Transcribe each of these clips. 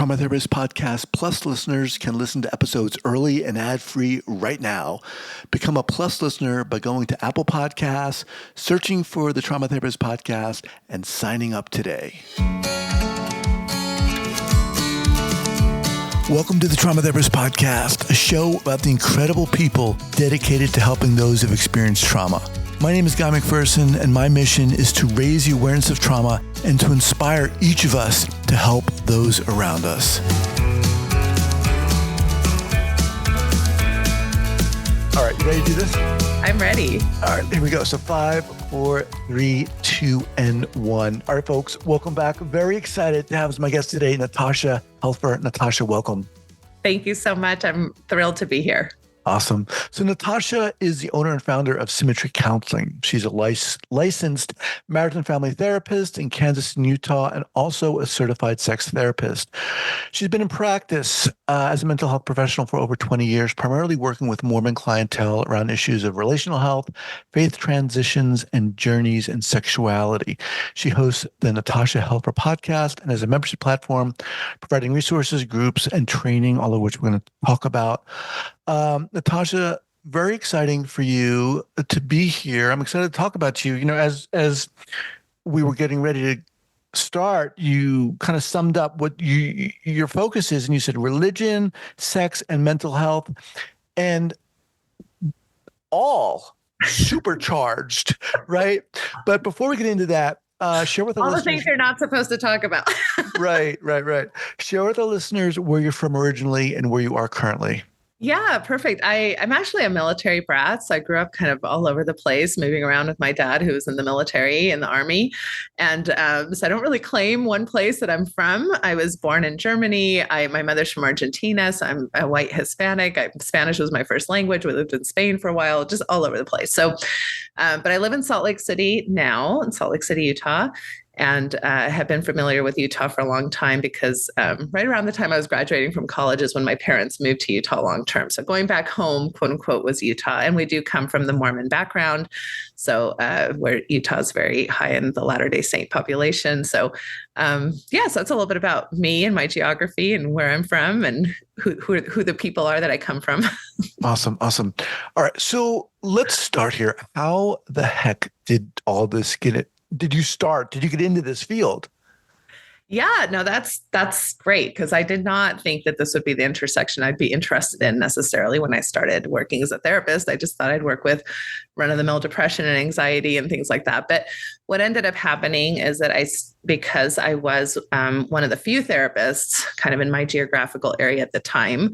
Trauma Therapist Podcast Plus listeners can listen to episodes early and ad-free right now. Become a Plus listener by going to Apple Podcasts, searching for the Trauma Therapist Podcast, and signing up today. Welcome to the Trauma Therapist Podcast, a show about the incredible people dedicated to helping those who have experienced trauma. My name is Guy McPherson, and my mission is to raise the awareness of trauma and to inspire each of us to help those around us. All right, you ready to do this? I'm ready. All right, here we go. So 5, 4, 3, 2, and 1. All right, folks, welcome back. Very excited to have as my guest today, Natasha Helfer. Natasha, welcome. Thank you so much. I'm thrilled to be here. Awesome. So Natasha is the owner and founder of Symmetry Counseling. She's a licensed marriage and family therapist in Kansas and Utah, and also a certified sex therapist. She's been in practice as a mental health professional for over 20 years, primarily working with Mormon clientele around issues of relational health, faith transitions, and journeys in sexuality. She hosts the Natasha Helfer podcast and has a membership platform providing resources, groups, and training, all of which we're going to talk about. Natasha, very exciting for you to be here. I'm excited to talk about you. You know, as we were getting ready to start, you kind of summed up what your focus is, and you said religion, sex, and mental health, and all supercharged, right? But before we get into that, share with all the the things you're not supposed to talk about. Right. Share with the listeners where you're from originally and where you are currently. Yeah, perfect. I'm actually a military brat. So I grew up kind of all over the place, moving around with my dad, who was in the military, in the army. And so I don't really claim one place that I'm from. I was born in Germany. My mother's from Argentina, so I'm a white Hispanic. Spanish was my first language. We lived in Spain for a while, just all over the place. So, but I live in Salt Lake City now, in Salt Lake City, Utah. And have been familiar with Utah for a long time because right around the time I was graduating from college is when my parents moved to Utah long term. So going back home, quote unquote, was Utah. And we do come from the Mormon background. So where Utah is very high in the Latter-day Saint population. So so that's a little bit about me and my geography and where I'm from and who the people are that I come from. Awesome. All right. So let's start here. How the heck did all this did you get into this field? Yeah, no, that's great because I did not think that this would be the intersection I'd be interested in necessarily when I started working as a therapist. I just thought I'd work with run-of-the-mill depression and anxiety and things like that. But what ended up happening is that because I was one of the few therapists kind of in my geographical area at the time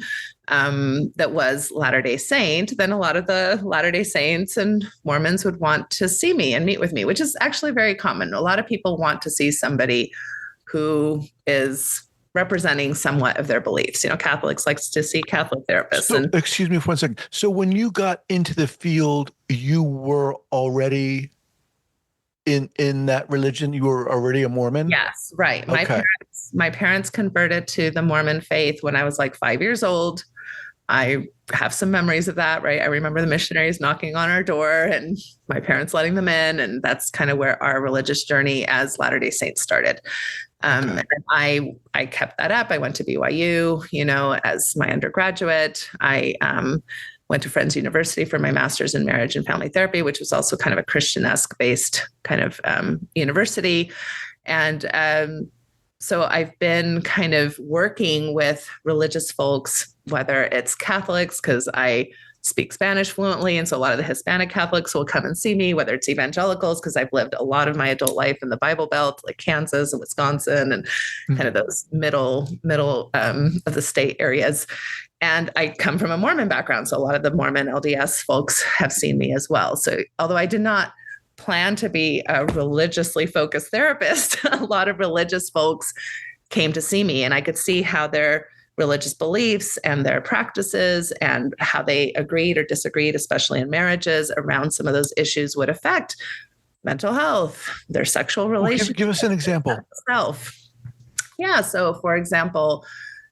that was Latter-day Saint, then a lot of the Latter-day Saints and Mormons would want to see me and meet with me, which is actually very common. A lot of people want to see somebody who is representing somewhat of their beliefs. You know, Catholics likes to see Catholic therapists. So, excuse me for 1 second. So when you got into the field, you were already in that religion? You were already a Mormon? Yes, right. Okay. My parents converted to the Mormon faith when I was like 5 years old. I have some memories of that, right? I remember the missionaries knocking on our door and my parents letting them in. And that's kind of where our religious journey as Latter-day Saints started. And I kept that up. I went to BYU, as my undergraduate. I went to Friends University for my master's in marriage and family therapy, which was also kind of a Christian-esque based kind of university. And so I've been kind of working with religious folks, whether it's Catholics, because I speak Spanish fluently. And so a lot of the Hispanic Catholics will come and see me, whether it's evangelicals, because I've lived a lot of my adult life in the Bible Belt, like Kansas and Wisconsin and kind of those middle of the state areas. And I come from a Mormon background. So a lot of the Mormon LDS folks have seen me as well. So although I did not plan to be a religiously focused therapist, a lot of religious folks came to see me and I could see how their religious beliefs and their practices and how they agreed or disagreed, especially in marriages around some of those issues would affect mental health, their sexual relationship. Give us an example. Yeah. So for example,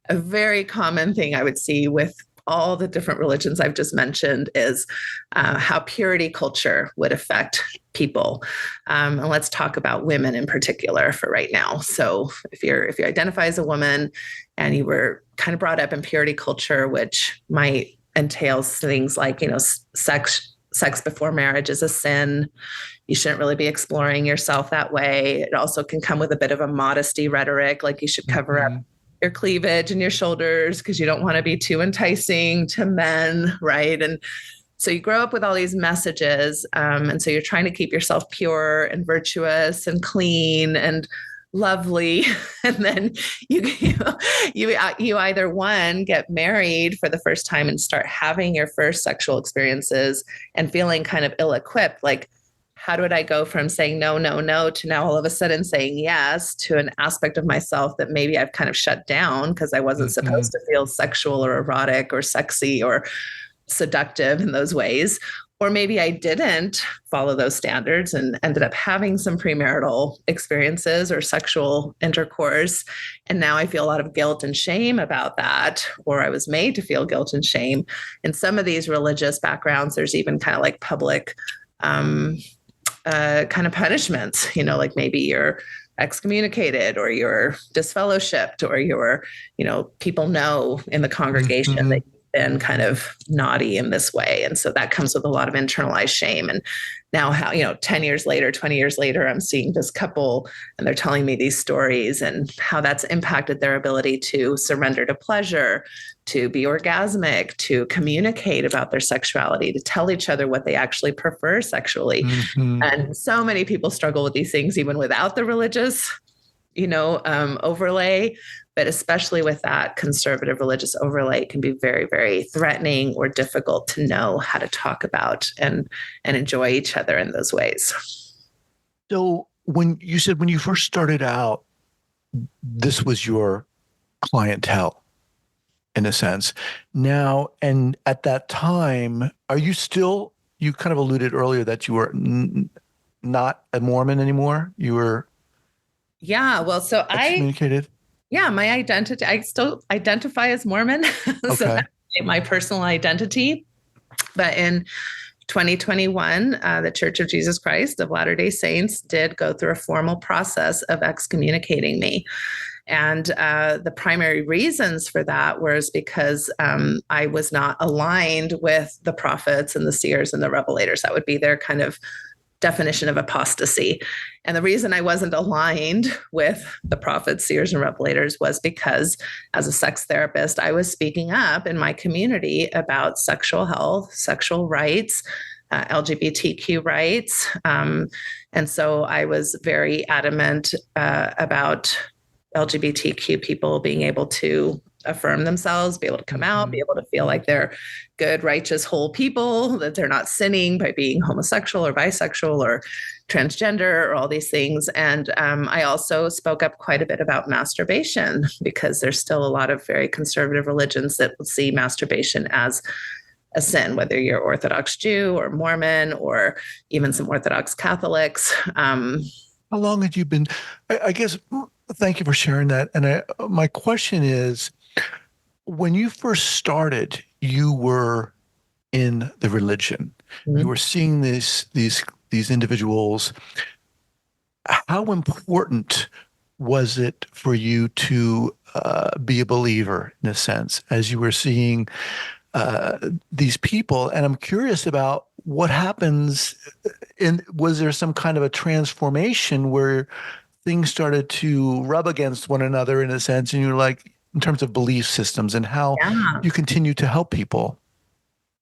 a very common thing I would see with all the different religions I've just mentioned is how purity culture would affect people. And let's talk about women in particular for right now. So if you identify as a woman and you were kind of brought up in purity culture, which might entail things like, sex before marriage is a sin. You shouldn't really be exploring yourself that way. It also can come with a bit of a modesty rhetoric, like you should cover up your cleavage and your shoulders because you don't want to be too enticing to men, right? And so you grow up with all these messages. And so you're trying to keep yourself pure and virtuous and clean and lovely. And then you either one, get married for the first time and start having your first sexual experiences and feeling kind of ill-equipped, like, how did I go from saying no, no, no to now all of a sudden saying yes to an aspect of myself that maybe I've kind of shut down because I wasn't supposed to feel sexual or erotic or sexy or seductive in those ways. Or maybe I didn't follow those standards and ended up having some premarital experiences or sexual intercourse. And now I feel a lot of guilt and shame about that, or I was made to feel guilt and shame. In some of these religious backgrounds, there's even kind of like public kind of punishments, like maybe you're excommunicated or you're disfellowshipped or you're, people know in the congregation that been kind of naughty in this way. And so that comes with a lot of internalized shame. And now how, 10 years later, 20 years later, I'm seeing this couple and they're telling me these stories and how that's impacted their ability to surrender to pleasure, to be orgasmic, to communicate about their sexuality, to tell each other what they actually prefer sexually. And so many people struggle with these things, even without the religious, overlay. But especially with that conservative religious overlay, it can be very, very threatening or difficult to know how to talk about and enjoy each other in those ways. So when you said when you first started out, this was your clientele in a sense. Now, and at that time, are you still, you kind of alluded earlier that you were not a Mormon anymore? You were so excommunicated? My identity, I still identify as Mormon. So that's my personal identity. But in 2021, the Church of Jesus Christ of Latter-day Saints did go through a formal process of excommunicating me. And the primary reasons for that was because I was not aligned with the prophets and the seers and the revelators. That would be their kind of definition of apostasy. And the reason I wasn't aligned with the prophets, seers, and revelators was because as a sex therapist, I was speaking up in my community about sexual health, sexual rights, LGBTQ rights. And so I was very adamant about LGBTQ people being able to affirm themselves, be able to come out, be able to feel like they're good, righteous, whole people, that they're not sinning by being homosexual or bisexual or transgender or all these things. And I also spoke up quite a bit about masturbation because there's still a lot of very conservative religions that will see masturbation as a sin, whether you're Orthodox Jew or Mormon or even some Orthodox Catholics. How long had you been, I guess, thank you for sharing that. And my question is, when you first started, you were in the religion. You were seeing these individuals. How important was it for you to be a believer, in a sense, as you were seeing these people? And I'm curious about what happens. Was there some kind of a transformation where things started to rub against one another, in a sense, and you're like, in terms of belief systems and how you continue to help people?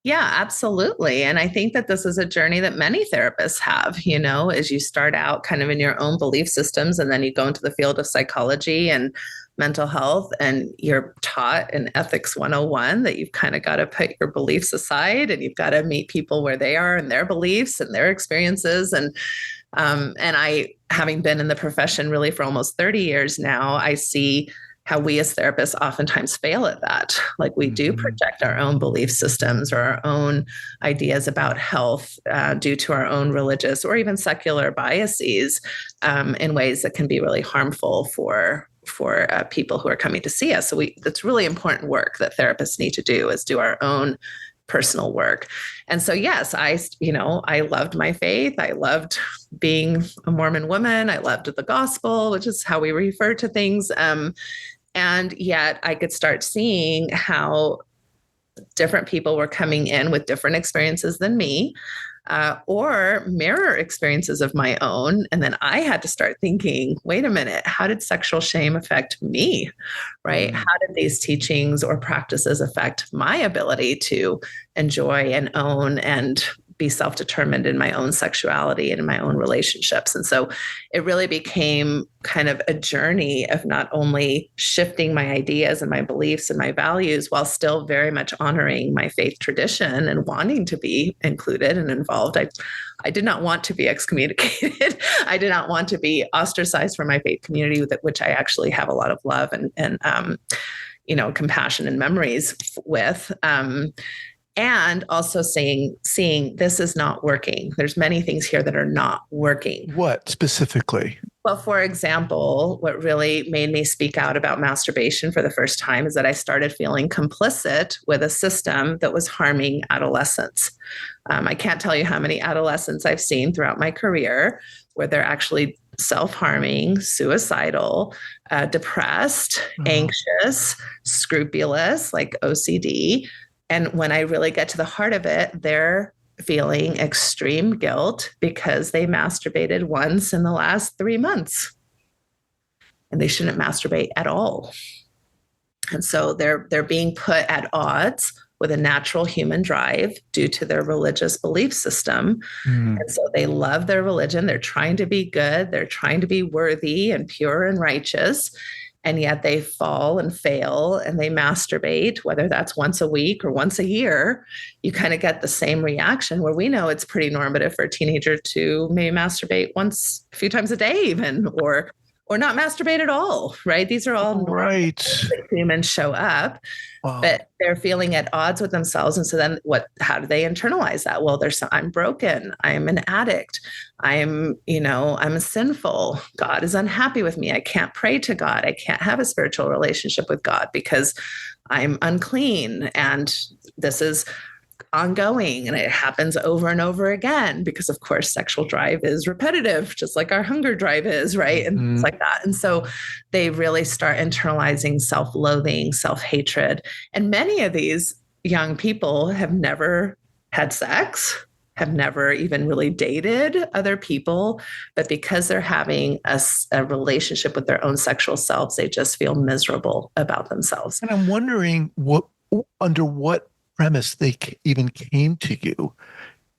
Yeah, absolutely. And I think that this is a journey that many therapists have, as you start out kind of in your own belief systems, and then you go into the field of psychology and mental health, and you're taught in Ethics 101 that you've kind of got to put your beliefs aside and you've got to meet people where they are and their beliefs and their experiences. And I, having been in the profession really for almost 30 years now, I see how we as therapists oftentimes fail at that. Like we do project our own belief systems or our own ideas about health due to our own religious or even secular biases in ways that can be really harmful for for people who are coming to see us. So that's really important work that therapists need to do, is do our own personal work. And so, yes, I loved my faith. I loved being a Mormon woman. I loved the gospel, which is how we refer to things. And yet I could start seeing how different people were coming in with different experiences than me, or mirror experiences of my own. And then I had to start thinking, wait a minute, how did sexual shame affect me? Right? How did these teachings or practices affect my ability to enjoy and own and be self-determined in my own sexuality and in my own relationships? And so it really became kind of a journey of not only shifting my ideas and my beliefs and my values while still very much honoring my faith tradition and wanting to be included and involved. I did not want to be excommunicated. I did not want to be ostracized from my faith community, with which I actually have a lot of love and compassion and memories with. And also seeing this is not working. There's many things here that are not working. What specifically? Well, for example, what really made me speak out about masturbation for the first time is that I started feeling complicit with a system that was harming adolescents. I can't tell you how many adolescents I've seen throughout my career where they're actually self-harming, suicidal, depressed, anxious, scrupulous, like OCD. And when I really get to the heart of it, they're feeling extreme guilt because they masturbated once in the last 3 months. And they shouldn't masturbate at all. And so they're being put at odds with a natural human drive due to their religious belief system. And so they love their religion. They're trying to be good. They're trying to be worthy and pure and righteous. And yet they fall and fail and they masturbate, whether that's once a week or once a year. You kind of get the same reaction, where we know it's pretty normative for a teenager to maybe masturbate once, a few times a day even, or not masturbate at all, right? These are all right. That humans show up, but they're feeling at odds with themselves. And so then how do they internalize that? Well, I'm broken. I'm an addict. I'm sinful. God is unhappy with me. I can't pray to God. I can't have a spiritual relationship with God because I'm unclean. And this is ongoing, and it happens over and over again because, of course, sexual drive is repetitive, just like our hunger drive is, right? And things like that. And so they really start internalizing self-loathing, self-hatred. And many of these young people have never had sex, have never even really dated other people, but because they're having a relationship with their own sexual selves, they just feel miserable about themselves. And I'm wondering under what premise they even came to you.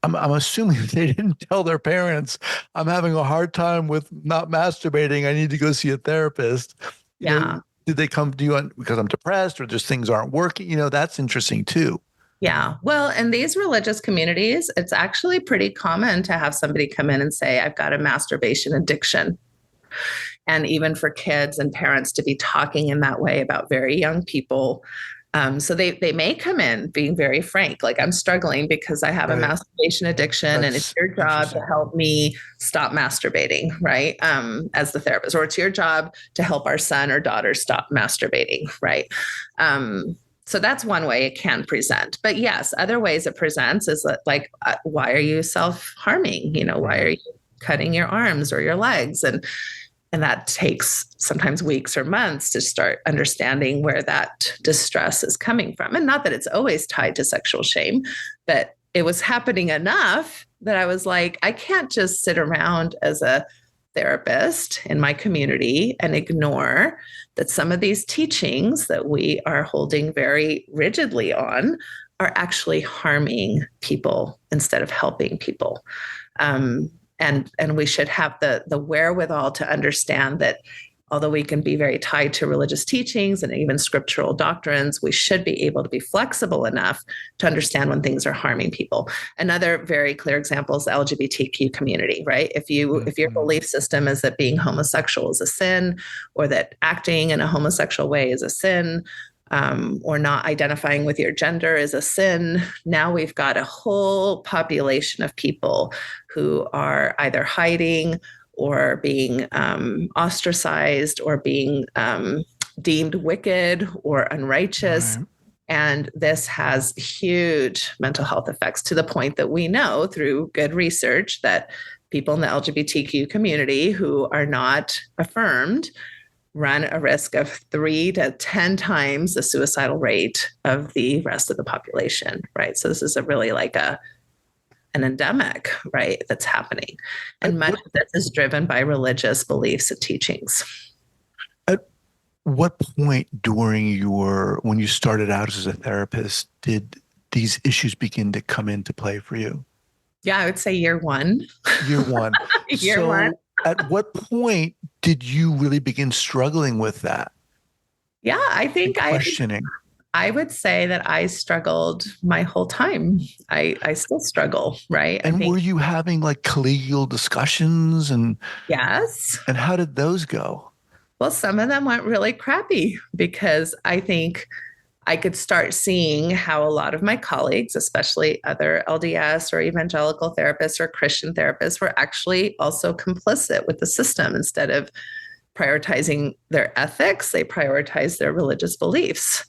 I'm assuming they didn't tell their parents, I'm having a hard time with not masturbating. I need to go see a therapist. Did they come to you because I'm depressed or just things aren't working? That's interesting too. Yeah. Well, in these religious communities, it's actually pretty common to have somebody come in and say, I've got a masturbation addiction. And even for kids and parents to be talking in that way about very young people. So they may come in being very frank, like, I'm struggling because I have a masturbation addiction, and it's your job to help me stop masturbating, right? As the therapist, or it's your job to help our son or daughter stop masturbating, right? So that's one way it can present. But yes, other ways it presents is like, why are you self-harming? Why are you cutting your arms or your legs? And that takes sometimes weeks or months to start understanding where that distress is coming from. And not that it's always tied to sexual shame, but it was happening enough that I was like, I can't just sit around as a therapist in my community and ignore that some of these teachings that we are holding very rigidly on are actually harming people instead of helping people. And we should have the wherewithal to understand that although we can be very tied to religious teachings and even scriptural doctrines, we should be able to be flexible enough to understand when things are harming people. Another very clear example is the LGBTQ community, right? If your belief system is that being homosexual is a sin, or that acting in a homosexual way is a sin, or not identifying with your gender is a sin, now we've got a whole population of people who are either hiding or being ostracized or being deemed wicked or unrighteous. Right. And this has huge mental health effects to the point that we know through good research that people in the LGBTQ community who are not affirmed run a risk of 3 to 10 times the suicidal rate of the rest of the population, right? So this is a really like an endemic, right, that's happening. And much of this is driven by religious beliefs and teachings. At what point when you started out as a therapist, did these issues begin to come into play for you? Yeah, I would say year one. Year one. Year one. At what point did you really begin struggling with that? Yeah, I think questioning. I would say that I struggled my whole time. I still struggle, right? And were you having like collegial discussions yes. And how did those go? Well, some of them went really crappy because I think I could start seeing how a lot of my colleagues, especially other LDS or evangelical therapists or Christian therapists, were actually also complicit with the system. Instead of prioritizing their ethics, they prioritized their religious beliefs.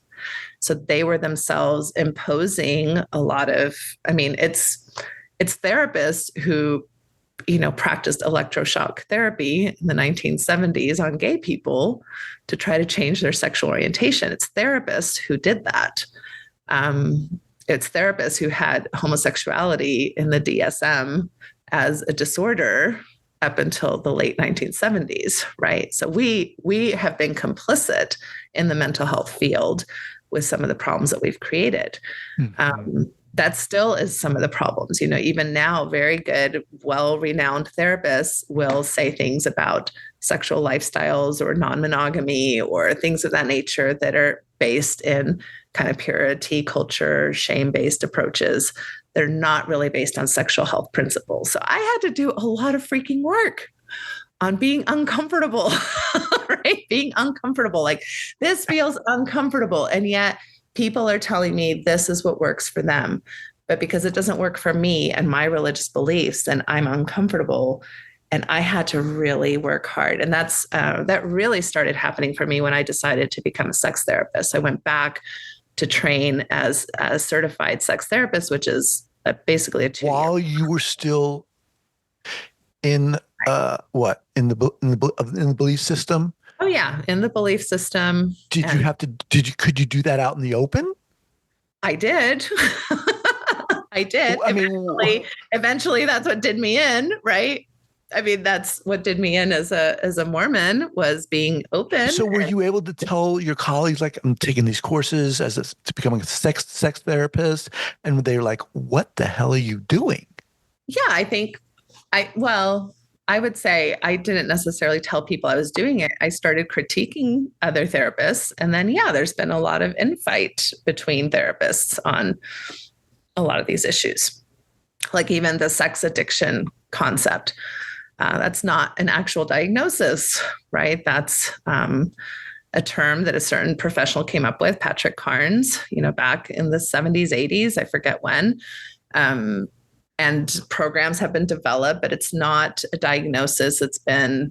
So they were themselves imposing a lot of, it's therapists who, practiced electroshock therapy in the 1970s on gay people to try to change their sexual orientation. It's therapists who did that. It's therapists who had homosexuality in the DSM as a disorder up until the late 1970s, right? So we have been complicit in the mental health field with some of the problems that we've created. Mm-hmm. That still is some of the problems. Even now, very good, well-renowned therapists will say things about sexual lifestyles or non-monogamy or things of that nature that are based in kind of purity culture, shame-based approaches. They're not really based on sexual health principles. So I had to do a lot of freaking work on being uncomfortable, right? Being uncomfortable. Like, this feels uncomfortable. And yet people are telling me this is what works for them. But because it doesn't work for me and my religious beliefs, then I'm uncomfortable. And I had to really work hard. And that really started happening for me when I decided to become a sex therapist. I went back to train as a certified sex therapist, which is basically a 2-year. While you were still in in the belief system? Oh yeah, in the belief system. Could you do that out in the open? I did. I did. Eventually that's what did me in, right? That's what did me in as a Mormon, was being open. So were you able to tell your colleagues, like, I'm taking these courses to becoming a sex therapist, and they were like, what the hell are you doing? Yeah, I think I would say I didn't necessarily tell people I was doing it. I started critiquing other therapists. And then, there's been a lot of infight between therapists on a lot of these issues, like even the sex addiction concept. That's not an actual diagnosis, right? That's a term that a certain professional came up with, Patrick Carnes, back in the 70s, 80s, I forget when. And programs have been developed, but it's not a diagnosis. It's been,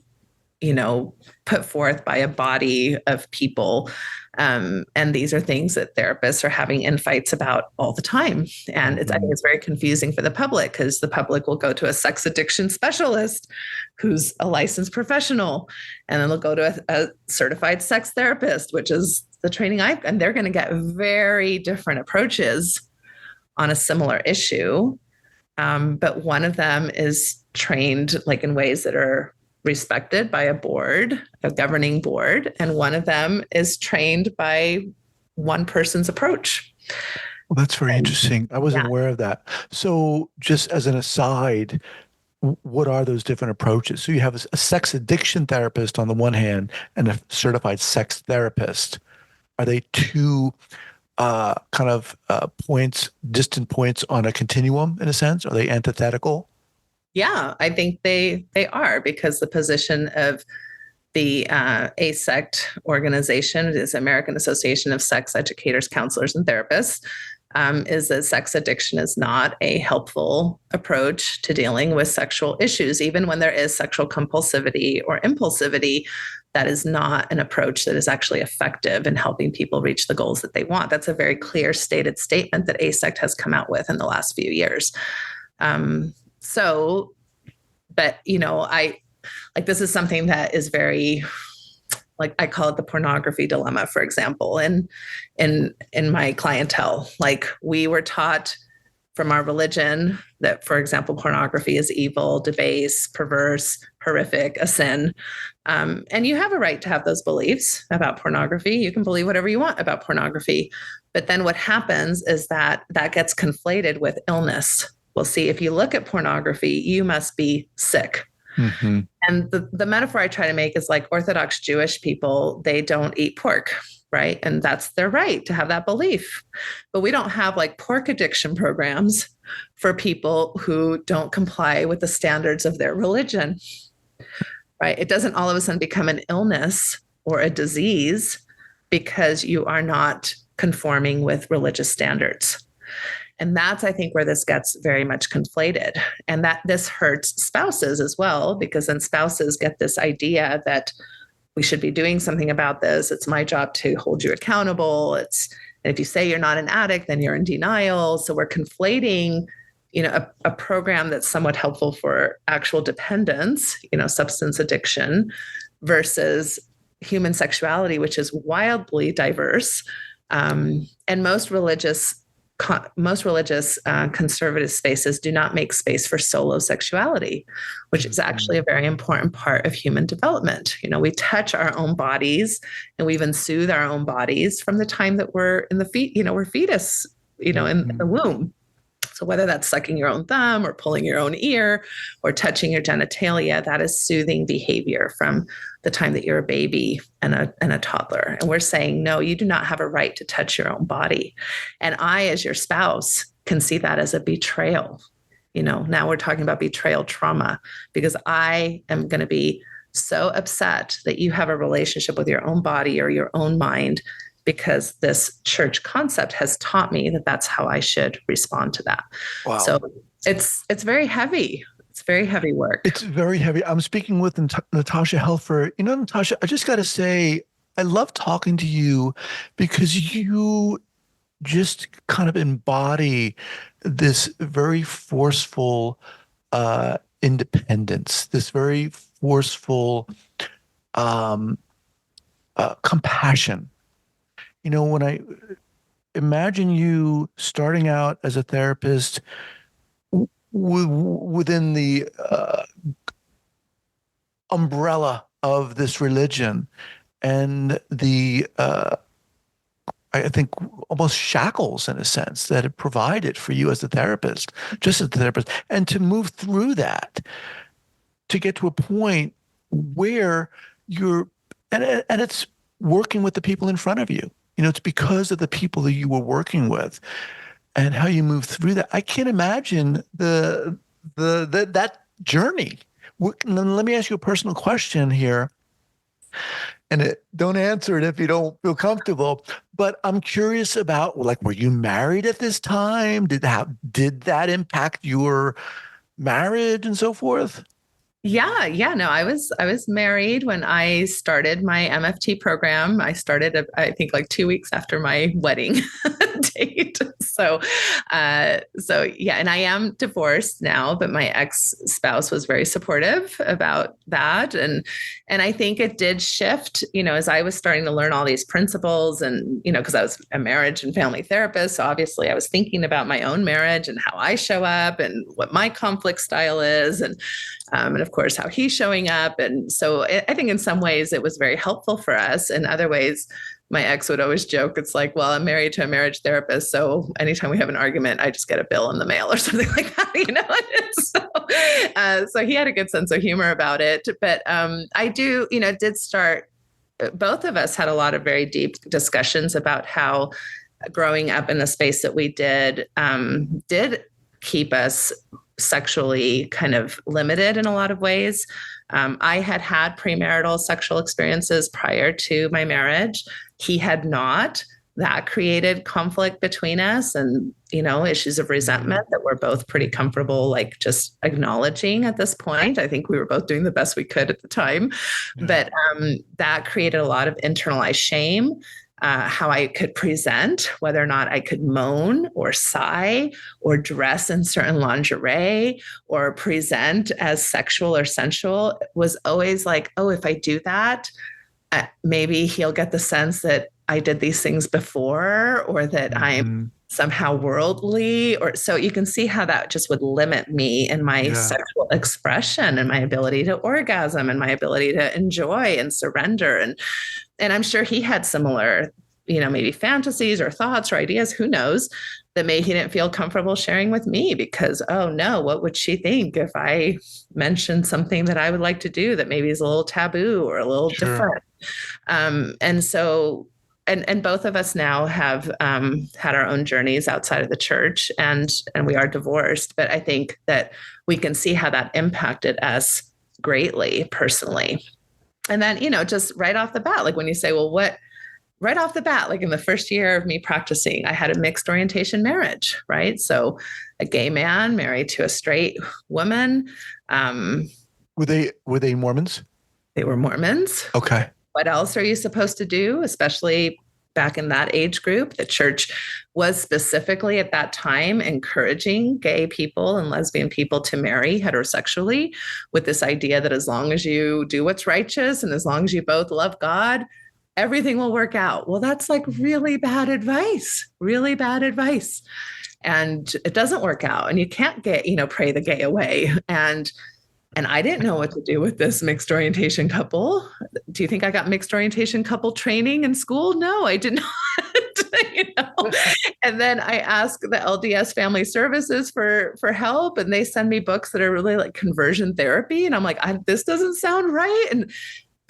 put forth by a body of people. And these are things that therapists are having infights about all the time. And I think it's very confusing for the public, because the public will go to a sex addiction specialist who's a licensed professional, and then they'll go to a certified sex therapist, which is the training and they're going to get very different approaches on a similar issue. But one of them is trained like in ways that are respected by a governing board. And one of them is trained by one person's approach. Well, that's very interesting. I wasn't aware of that. So just as an aside, what are those different approaches? So you have a sex addiction therapist on the one hand and a certified sex therapist. Are they two distant points on a continuum in a sense? Are they antithetical? Yeah, I think they are, because the position of the ASECT organization is American Association of Sex Educators, Counselors, and Therapists. is that sex addiction is not a helpful approach to dealing with sexual issues. Even when there is sexual compulsivity or impulsivity, that is not an approach that is actually effective in helping people reach the goals that they want. That's a very clear stated statement that ASECT has come out with in the last few years. But this is something that is very, like, I call it the pornography dilemma, for example, in my clientele. Like, we were taught from our religion that, for example, pornography is evil, debased, perverse, horrific, a sin. And you have a right to have those beliefs about pornography. You can believe whatever you want about pornography. But then what happens is that gets conflated with illness. Well, see, if you look at pornography, you must be sick. Mm-hmm. And the metaphor I try to make is like Orthodox Jewish people, they don't eat pork, right? And that's their right to have that belief. But we don't have like pork addiction programs for people who don't comply with the standards of their religion, right? It doesn't all of a sudden become an illness or a disease because you are not conforming with religious standards. And that's, I think, where this gets very much conflated. And that this hurts spouses as well, because then spouses get this idea that we should be doing something about this. It's my job to hold you accountable. And if you say you're not an addict, then you're in denial. So we're conflating, a program that's somewhat helpful for actual dependence, substance addiction, versus human sexuality, which is wildly diverse. And most religious conservative spaces do not make space for solo sexuality, which is actually a very important part of human development. We touch our own bodies and we even soothe our own bodies from the time that we're in the we're fetus, in the womb. So whether that's sucking your own thumb or pulling your own ear or touching your genitalia, that is soothing behavior from the time that you're a baby and a toddler. And we're saying, no, you do not have a right to touch your own body. And I, as your spouse, can see that as a betrayal. Now we're talking about betrayal trauma, because I am going to be so upset that you have a relationship with your own body or your own mind, because this church concept has taught me that that's how I should respond to that. Wow. So it's very heavy. It's very heavy work. It's very heavy. I'm speaking with Natasha Helfer. Natasha, I just got to say, I love talking to you because you just kind of embody this very forceful independence, this very forceful compassion. When I imagine you starting out as a therapist within the umbrella of this religion and the, I think, almost shackles, in a sense, that it provided for you as a therapist, just as a therapist, and to move through that, to get to a point where you're, and it's working with the people in front of you. It's because of the people that you were working with and how you move through that. I can't imagine that journey. Let me ask you a personal question here, and don't answer it if you don't feel comfortable. But I'm curious about, like, were you married at this time? Did that impact your marriage and so forth? Yeah. No, I was married when I started my MFT program. I started, I think, like 2 weeks after my wedding date. So yeah, and I am divorced now, but my ex-spouse was very supportive about that. And I think it did shift, as I was starting to learn all these principles and, because I was a marriage and family therapist. So obviously I was thinking about my own marriage and how I show up and what my conflict style is. And of course, how he's showing up. And so I think in some ways it was very helpful for us. In other ways, my ex would always joke, it's like, well, I'm married to a marriage therapist, so anytime we have an argument, I just get a bill in the mail or something like that, so he had a good sense of humor about it. But I did start, both of us had a lot of very deep discussions about how growing up in the space that we did keep us sexually kind of limited in a lot of ways. I had premarital sexual experiences prior to my marriage. He had not, that created conflict between us and, issues of resentment that we're both pretty comfortable, like just acknowledging at this point. I think we were both doing the best we could at the time, but that created a lot of internalized shame. How I could present, whether or not I could moan or sigh or dress in certain lingerie or present as sexual or sensual was always like, oh, if I do that, maybe he'll get the sense that I did these things before or that I'm somehow worldly. Or so you can see how that just would limit me in my sexual expression and my ability to orgasm and my ability to enjoy and surrender. And I'm sure he had similar, maybe fantasies or thoughts or ideas, who knows, that maybe he didn't feel comfortable sharing with me because, oh no, what would she think if I mentioned something that I would like to do that maybe is a little taboo or a little different? And so, and both of us now have had our own journeys outside of the church and we are divorced, but I think that we can see how that impacted us greatly personally. And then, just right off the bat, like when you say, well, right off the bat, like in the first year of me practicing, I had a mixed orientation marriage, right? So a gay man married to a straight woman. Were they Mormons? They were Mormons. Okay. What else are you supposed to do, especially back in that age group? The church was specifically at that time encouraging gay people and lesbian people to marry heterosexually with this idea that as long as you do what's righteous and as long as you both love God, everything will work out. Well, that's like really bad advice. And it doesn't work out and you can't pray the gay away. And I didn't know what to do with this mixed orientation couple. Do you think I got mixed orientation couple training in school? No, I did not. And then I asked the LDS Family Services for help, and they send me books that are really like conversion therapy. And I'm like, this doesn't sound right. And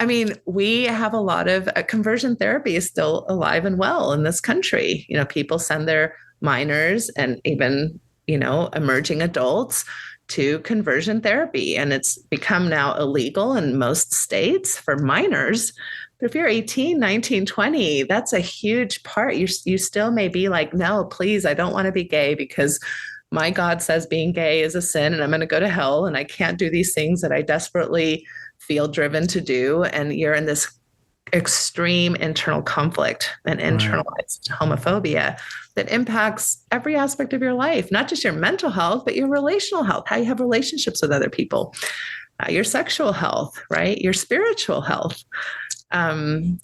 I mean, we have a lot of conversion therapy is still alive and well in this country. People send their minors and even, emerging adults to conversion therapy. And it's become now illegal in most states for minors. But if you're 18, 19, 20, that's a huge part. You still may be like, no, please, I don't want to be gay because my God says being gay is a sin and I'm going to go to hell and I can't do these things that I desperately feel driven to do. And you're in this extreme internal conflict and internalized homophobia that impacts every aspect of your life, not just your mental health, but your relational health, how you have relationships with other people, your sexual health, right? Your spiritual health.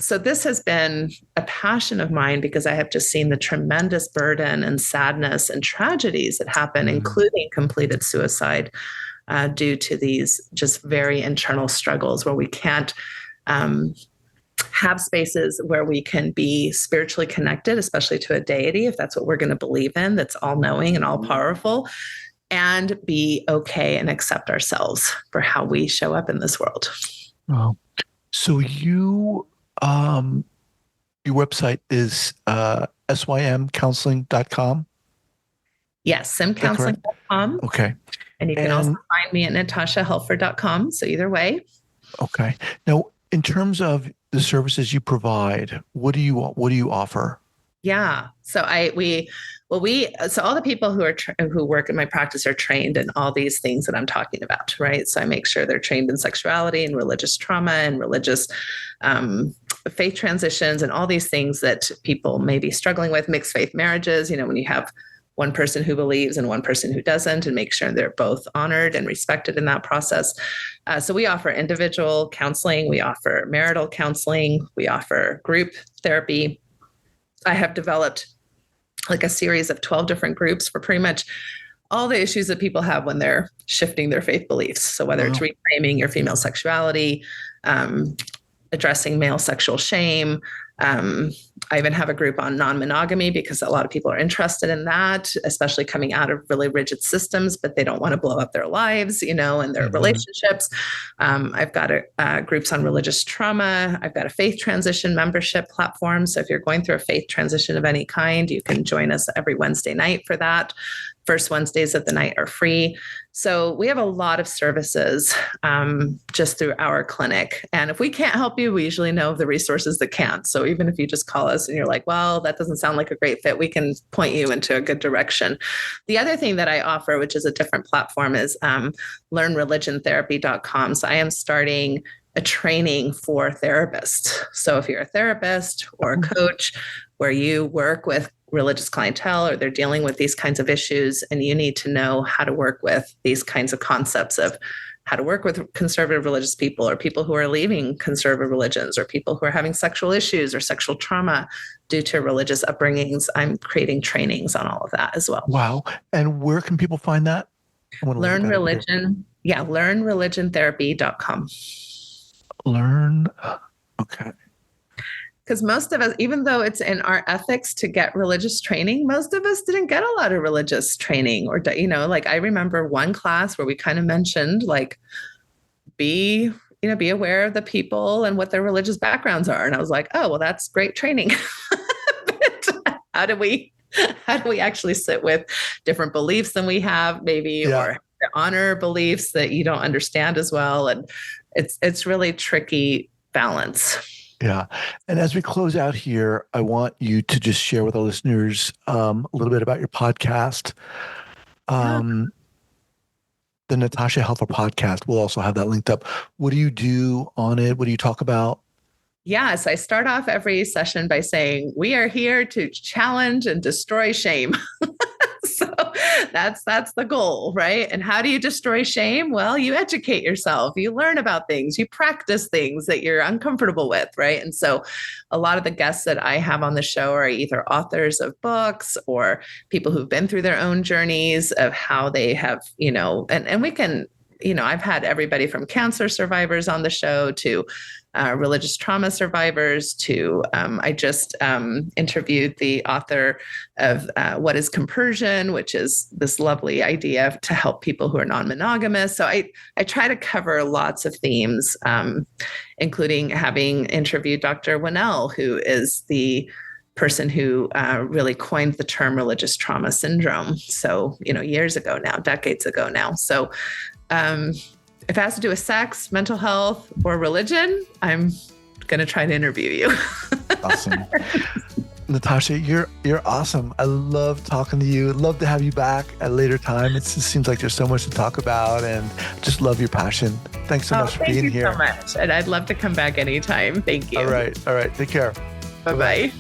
So this has been a passion of mine because I have just seen the tremendous burden and sadness and tragedies that happen, including completed suicide, due to these just very internal struggles where we can't have spaces where we can be spiritually connected, especially to a deity, if that's what we're going to believe in, that's all knowing and all powerful, and be okay and accept ourselves for how we show up in this world. Wow. So your website is symcounseling.com? Yes, symcounseling.com. Okay. And you can also find me at natashahelfer.com. So either way. Okay. Now, in terms of the services you provide, what do you offer? Yeah. So all the people who work in my practice are trained in all these things that I'm talking about, right? So I make sure they're trained in sexuality and religious trauma and religious faith transitions and all these things that people may be struggling with, mixed faith marriages, when you have one person who believes and one person who doesn't, and make sure they're both honored and respected in that process. So we offer individual counseling, we offer marital counseling, we offer group therapy. I have developed like a series of 12 different groups for pretty much all the issues that people have when they're shifting their faith beliefs. So whether it's reframing your female sexuality, addressing male sexual shame, I even have a group on non-monogamy because a lot of people are interested in that, especially coming out of really rigid systems, but they don't want to blow up their lives, and their relationships. I've got groups on religious trauma. I've got a faith transition membership platform. So if you're going through a faith transition of any kind, you can join us every Wednesday night for that. First Wednesdays of the night are free. So we have a lot of services just through our clinic. And if we can't help you, we usually know of the resources that can. So even if you just call us and you're like, well, that doesn't sound like a great fit, we can point you into a good direction. The other thing that I offer, which is a different platform, is learnreligiontherapy.com. So I am starting a training for therapists. So if you're a therapist or a coach where you work with religious clientele or they're dealing with these kinds of issues and you need to know how to work with these kinds of concepts of how to work with conservative religious people or people who are leaving conservative religions or people who are having sexual issues or sexual trauma due to religious upbringings, I'm creating trainings on all of that as well. Wow. And where can people find that? Learn religion. Yeah, learnreligiontherapy.com. Okay. Because most of us, even though it's in our ethics to get religious training, most of us didn't get a lot of religious training or, like I remember one class where we kind of mentioned like, be aware of the people and what their religious backgrounds are. And I was like, oh, well, that's great training. But how do we actually sit with different beliefs than we have maybe, or honor beliefs that you don't understand as well? And it's really tricky balance. Yeah. And as we close out here, I want you to just share with our listeners a little bit about your podcast. The Natasha Helfer podcast. We'll also have that linked up. What do you do on it? What do you talk about? Yes, I start off every session by saying, we are here to challenge and destroy shame. So that's the goal, right? And how do you destroy shame? Well, you educate yourself, you learn about things, you practice things that you're uncomfortable with, right? And so a lot of the guests that I have on the show are either authors of books or people who've been through their own journeys of how they have, and we can, I've had everybody from cancer survivors on the show to religious trauma survivors to, I just interviewed the author of What is Compersion, which is this lovely idea to help people who are non-monogamous. So I try to cover lots of themes, including having interviewed Dr. Winnell, who is the person who really coined the term religious trauma syndrome. So, years ago now, decades ago now. So if it has to do with sex, mental health, or religion, I'm going to try to interview you. Awesome. Natasha, you're awesome. I love talking to you. I'd love to have you back at a later time. It just seems like there's so much to talk about and just love your passion. Thanks so much for being here. Thank you so much. And I'd love to come back anytime. Thank you. All right. Take care. Bye-bye.